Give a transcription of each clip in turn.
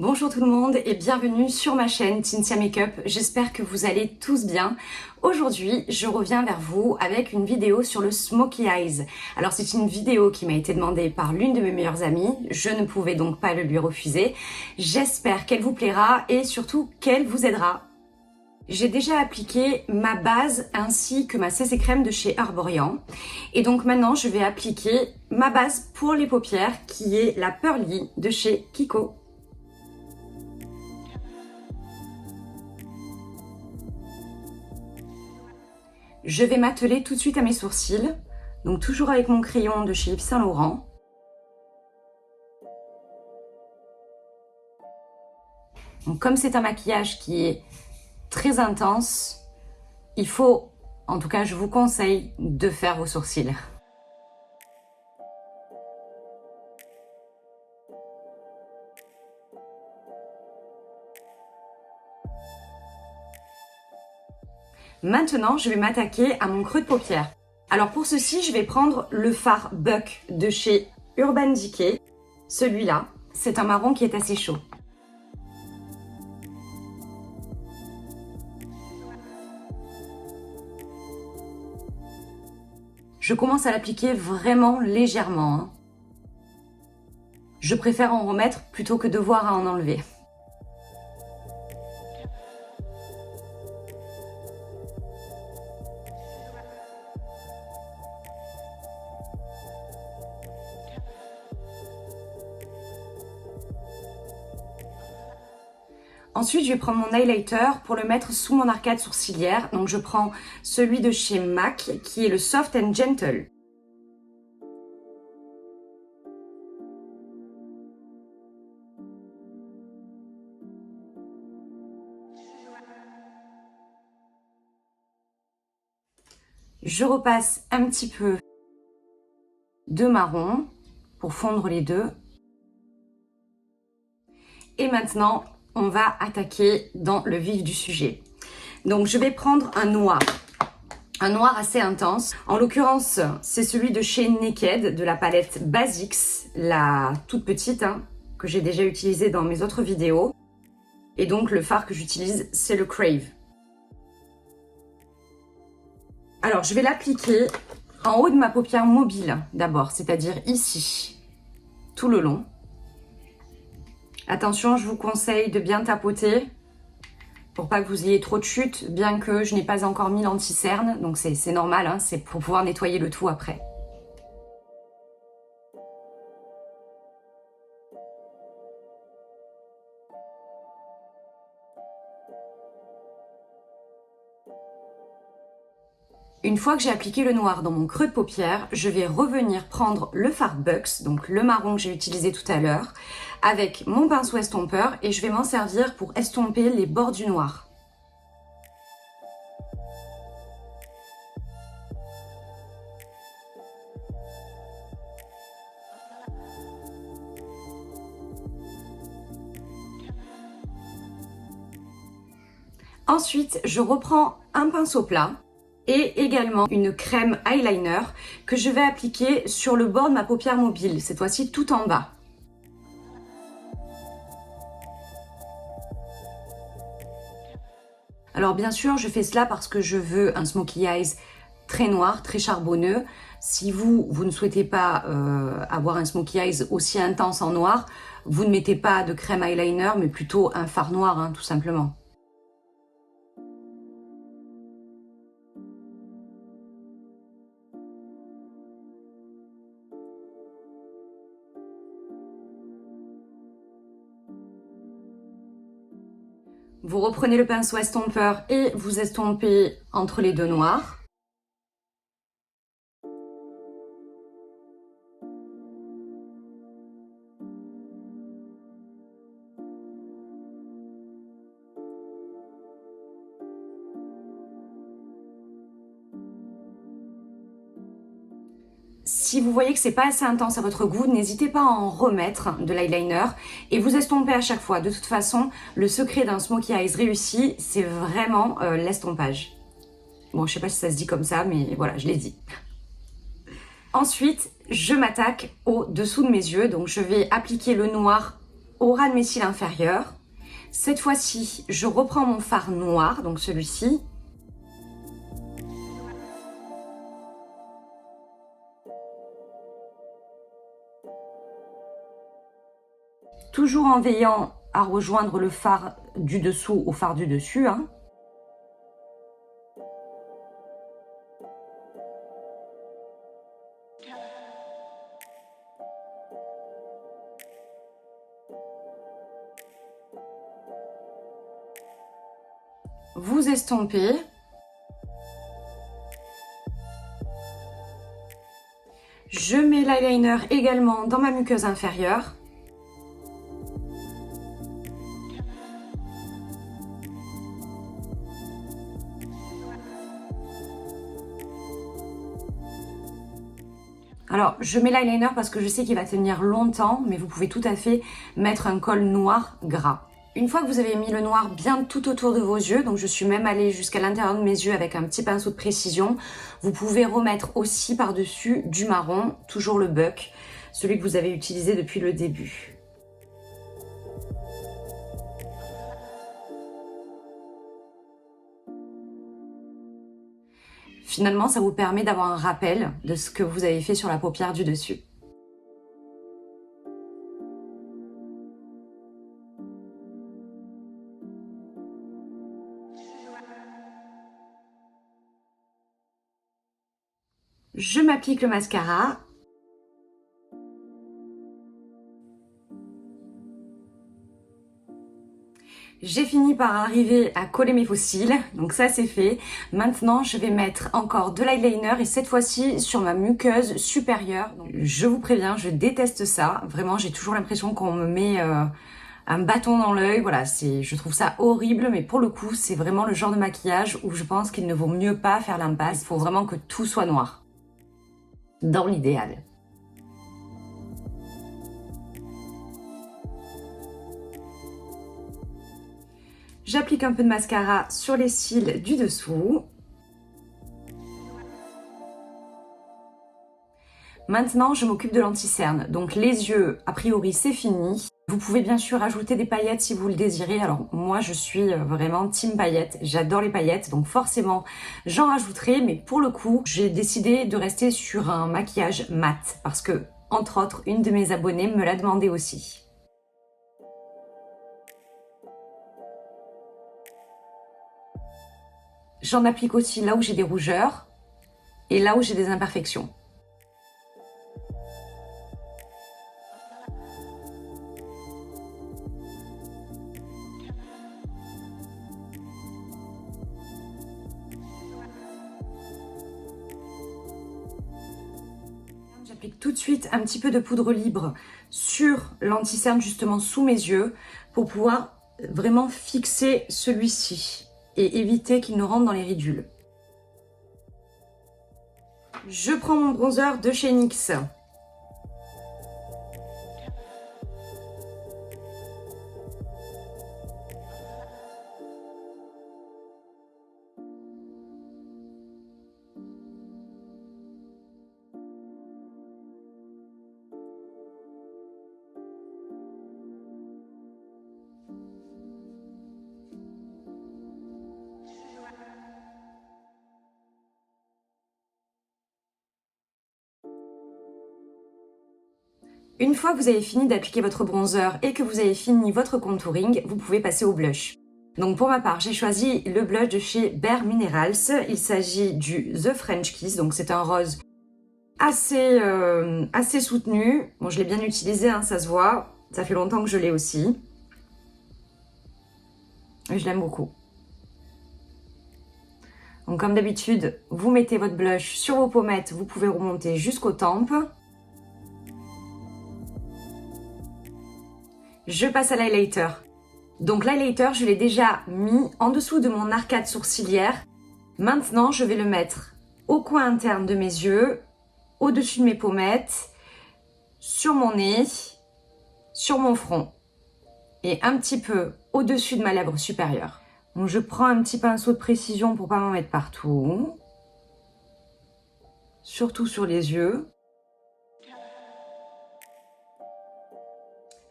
Bonjour tout le monde et bienvenue sur ma chaîne Tintia Makeup, j'espère que vous allez tous bien. Aujourd'hui, je reviens vers vous avec une vidéo sur le Smokey Eyes. Alors c'est une vidéo qui m'a été demandée par l'une de mes meilleures amies, je ne pouvais donc pas le lui refuser. J'espère qu'elle vous plaira et surtout qu'elle vous aidera. J'ai déjà appliqué ma base ainsi que ma CC crème de chez Herborian. Et donc maintenant, je vais appliquer ma base pour les paupières qui est la Pearly de chez Kiko. Je vais m'atteler tout de suite à mes sourcils, donc toujours avec mon crayon de chez Yves Saint Laurent. Donc, comme c'est un maquillage qui est très intense, il faut, en tout cas je vous conseille de faire vos sourcils. Maintenant, je vais m'attaquer à mon creux de paupière. Alors pour ceci, je vais prendre le fard Buck de chez Urban Decay. Celui-là, c'est un marron qui est assez chaud. Je commence à l'appliquer vraiment légèrement. Je préfère en remettre plutôt que devoir à en enlever. Ensuite, je vais prendre mon highlighter pour le mettre sous mon arcade sourcilière. Donc, je prends celui de chez MAC qui est le Soft and Gentle. Je repasse un petit peu de marron pour fondre les deux. Et maintenant, on va attaquer dans le vif du sujet. Donc, je vais prendre un noir assez intense. En l'occurrence, c'est celui de chez Naked, de la palette Basics, la toute petite, que j'ai déjà utilisée dans mes autres vidéos. Et donc, le fard que j'utilise, c'est le Crave. Alors, je vais l'appliquer en haut de ma paupière mobile d'abord, c'est-à-dire ici, tout le long. Attention, je vous conseille de bien tapoter pour pas que vous ayez trop de chute, bien que je n'ai pas encore mis l'anti-cerne, donc c'est normal, c'est pour pouvoir nettoyer le tout après. Une fois que j'ai appliqué le noir dans mon creux de paupière, je vais revenir prendre le fard Bucks, donc le marron que j'ai utilisé tout à l'heure, avec mon pinceau estompeur et je vais m'en servir pour estomper les bords du noir. Ensuite, je reprends un pinceau plat et également une crème eyeliner que je vais appliquer sur le bord de ma paupière mobile, cette fois-ci tout en bas. Alors bien sûr, je fais cela parce que je veux un smokey eyes très noir, très charbonneux. Si vous ne souhaitez pas avoir un smokey eyes aussi intense en noir, vous ne mettez pas de crème eyeliner, mais plutôt un fard noir, tout simplement. Vous reprenez le pinceau estompeur et vous estompez entre les deux noirs. Si vous voyez que c'est pas assez intense à votre goût, n'hésitez pas à en remettre de l'eyeliner et vous estompez à chaque fois. De toute façon, le secret d'un smokey eyes réussi, c'est vraiment l'estompage. Bon, je sais pas si ça se dit comme ça, mais voilà, je l'ai dit. Ensuite, je m'attaque au dessous de mes yeux, donc je vais appliquer le noir au ras de mes cils inférieurs. Cette fois-ci, je reprends mon fard noir, donc celui-ci. Toujours en veillant à rejoindre le fard du dessous au fard du dessus. Hein. Vous estompez. Je mets l'eyeliner également dans ma muqueuse inférieure. Alors, je mets l'eyeliner parce que je sais qu'il va tenir longtemps, mais vous pouvez tout à fait mettre un col noir gras. Une fois que vous avez mis le noir bien tout autour de vos yeux, donc je suis même allée jusqu'à l'intérieur de mes yeux avec un petit pinceau de précision, vous pouvez remettre aussi par-dessus du marron, toujours le buck, celui que vous avez utilisé depuis le début. Finalement, ça vous permet d'avoir un rappel de ce que vous avez fait sur la paupière du dessus. Je m'applique le mascara. J'ai fini par arriver à coller mes faux cils, donc ça c'est fait. Maintenant, je vais mettre encore de l'eyeliner et cette fois-ci sur ma muqueuse supérieure. Donc, je vous préviens, je déteste ça. Vraiment, j'ai toujours l'impression qu'on me met un bâton dans l'œil. Voilà, je trouve ça horrible, mais pour le coup, c'est vraiment le genre de maquillage où je pense qu'il ne vaut mieux pas faire l'impasse. Il faut vraiment que tout soit noir, dans l'idéal. J'applique un peu de mascara sur les cils du dessous. Maintenant, je m'occupe de l'anti-cerne. Donc les yeux, a priori, c'est fini. Vous pouvez bien sûr ajouter des paillettes si vous le désirez. Alors moi, je suis vraiment team paillettes. J'adore les paillettes, donc forcément, j'en rajouterai. Mais pour le coup, j'ai décidé de rester sur un maquillage mat parce que, entre autres, une de mes abonnées me l'a demandé aussi. J'en applique aussi là où j'ai des rougeurs et là où j'ai des imperfections. J'applique tout de suite un petit peu de poudre libre sur l'anti-cerne justement sous mes yeux pour pouvoir vraiment fixer celui-ci et éviter qu'il ne rentre dans les ridules. Je prends mon bronzer de chez NYX. Une fois que vous avez fini d'appliquer votre bronzer et que vous avez fini votre contouring, vous pouvez passer au blush. Donc pour ma part, j'ai choisi le blush de chez Bare Minerals. Il s'agit du The French Kiss, donc c'est un rose assez soutenu. Bon, je l'ai bien utilisé, hein, ça se voit. Ça fait longtemps que je l'ai aussi. Et je l'aime beaucoup. Donc comme d'habitude, vous mettez votre blush sur vos pommettes, vous pouvez remonter jusqu'aux tempes. Je passe à l'highlighter. Donc l'highlighter, je l'ai déjà mis en dessous de mon arcade sourcilière. Maintenant, je vais le mettre au coin interne de mes yeux, au-dessus de mes pommettes, sur mon nez, sur mon front et un petit peu au-dessus de ma lèvre supérieure. Donc je prends un petit pinceau de précision pour ne pas m'en mettre partout, surtout sur les yeux.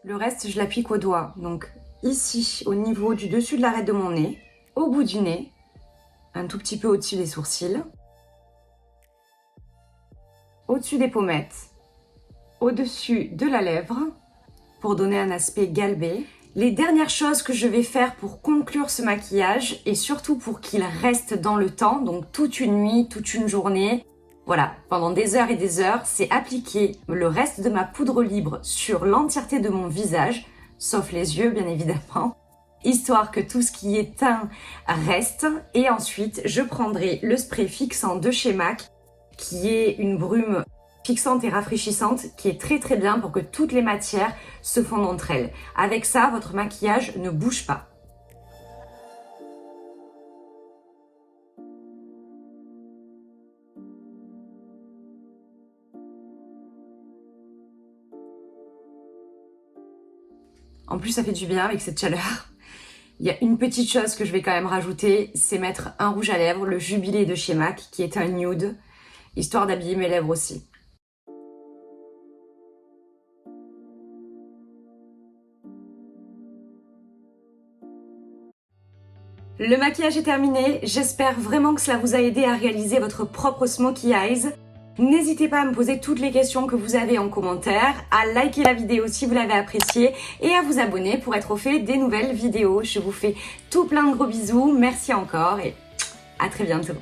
Le reste, je l'applique au doigt. Donc ici, au niveau du dessus de l'arête de mon nez, au bout du nez, un tout petit peu au-dessus des sourcils, au-dessus des pommettes, au-dessus de la lèvre, pour donner un aspect galbé. Les dernières choses que je vais faire pour conclure ce maquillage, et surtout pour qu'il reste dans le temps, donc toute une nuit, toute une journée, voilà, pendant des heures et des heures, c'est appliquer le reste de ma poudre libre sur l'entièreté de mon visage, sauf les yeux bien évidemment, histoire que tout ce qui est teint reste. Et ensuite, je prendrai le spray fixant de chez MAC, qui est une brume fixante et rafraîchissante, qui est très très bien pour que toutes les matières se fondent entre elles. Avec ça, votre maquillage ne bouge pas. En plus, ça fait du bien avec cette chaleur. Il y a une petite chose que je vais quand même rajouter, c'est mettre un rouge à lèvres, le Jubilé de chez MAC, qui est un nude, histoire d'habiller mes lèvres aussi. Le maquillage est terminé, j'espère vraiment que cela vous a aidé à réaliser votre propre smokey eyes. N'hésitez pas à me poser toutes les questions que vous avez en commentaire, à liker la vidéo si vous l'avez appréciée et à vous abonner pour être au fait des nouvelles vidéos. Je vous fais tout plein de gros bisous, merci encore et à très bientôt.